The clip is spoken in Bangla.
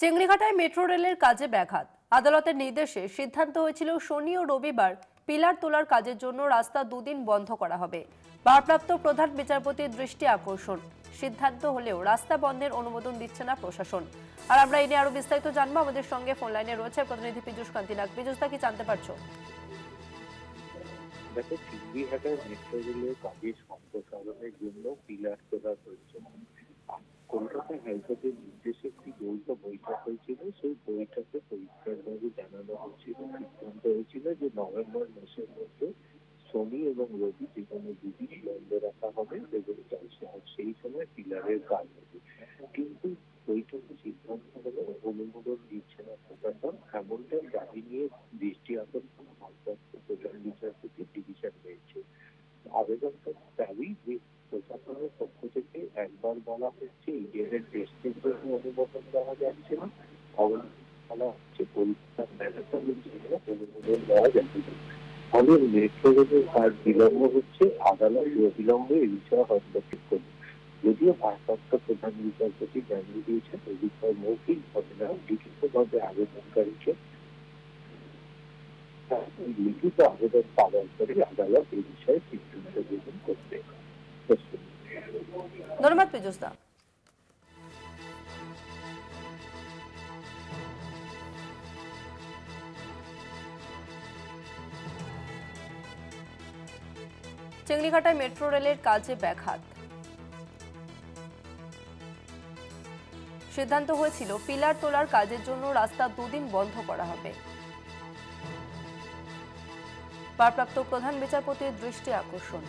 চেংড়িঘাটায় মেট্রো রেলের কাজে ব্যাঘাত। আদালতের নির্দেশে সিদ্ধান্ত হয়েছিল শনি ও রবিবার পিলার তোলার কাজের জন্য রাস্তা দুদিন বন্ধ করা হবে। ভারপ্রাপ্ত প্রধান বিচারপতির দৃষ্টি আকর্ষণ। সিদ্ধান্ত হলেও রাস্তা বন্ধের অনুমোদন দিচ্ছে না প্রশাসন। আর আমরা এ নিয়ে আরো বিস্তারিত জানবো। আমাদের সঙ্গে ফোন লাইনে রয়েছে প্রতিনিধি পীযূষ কান্তি নাগ। পীযূষদা, কি জানতে পারছো? দেখো, চিংড়িঘাটার মেট্রো রেলের কাজের সম্প্রসারণের জন্য পিলার তোলা হয়েছে। কলকাতা হাইকোর্টের নির্দেশে একটি যৌথ বৈঠক হয়েছিল। সেই বৈঠকে পরিষ্কারভাবে জানানো হয়েছিল, সিদ্ধান্ত হয়েছিল যে নভেম্বর মাসের মধ্যে শনি এবং রবি যে কোনো দুদিন বন্ধ রাখা হবে এবং সেই সময় পিলারের কাজ হবে। কিন্তু বৈঠকে সিদ্ধান্ত হলো অনুমোদন দিচ্ছে না প্রশাসন। এমনটাই দাবি নিয়ে দৃষ্টি আকর্ষণ ভারপ্রাপ্ত প্রধান বিচারপতি ডিভিশন হয়েছে। আবেদনকারী দাবি যে প্রশাসনের পক্ষ থেকে একবার বলা হচ্ছে ইডিএর টেস্টের জন্য অনুমোদন দেওয়া যাচ্ছে না, বলা হচ্ছে পরীক্ষার ম্যানেজমেন্টের জন্য অনুমোদন দেওয়া যাচ্ছে না। ফলে মেট্রো রেলের কাজ বিলম্ব হচ্ছে। আদালত অবিলম্বে এই বিষয়ে হস্তক্ষেপ করবে। যদিও ভারপ্রাপ্ত প্রধান বিচারপতি জানিয়ে দিয়েছেন এই বিষয়ে মৌখিকভাবে না, লিখিতভাবে আবেদনকারীকে লিখিত আবেদন পালন করে আদালত এই বিষয়ে সিদ্ধান্ত গ্রহণ করবে। ধন্যবাদ পীযূষদা। চেংড়িঘাটায় মেট্রো রেলের কাজে ব্যাঘাত। সিদ্ধান্ত হয়েছিল পিলার তোলার কাজের জন্য রাস্তা দুদিন বন্ধ করা হবে। ভারপ্রাপ্ত প্রধান বিচারপতির দৃষ্টি আকর্ষণ।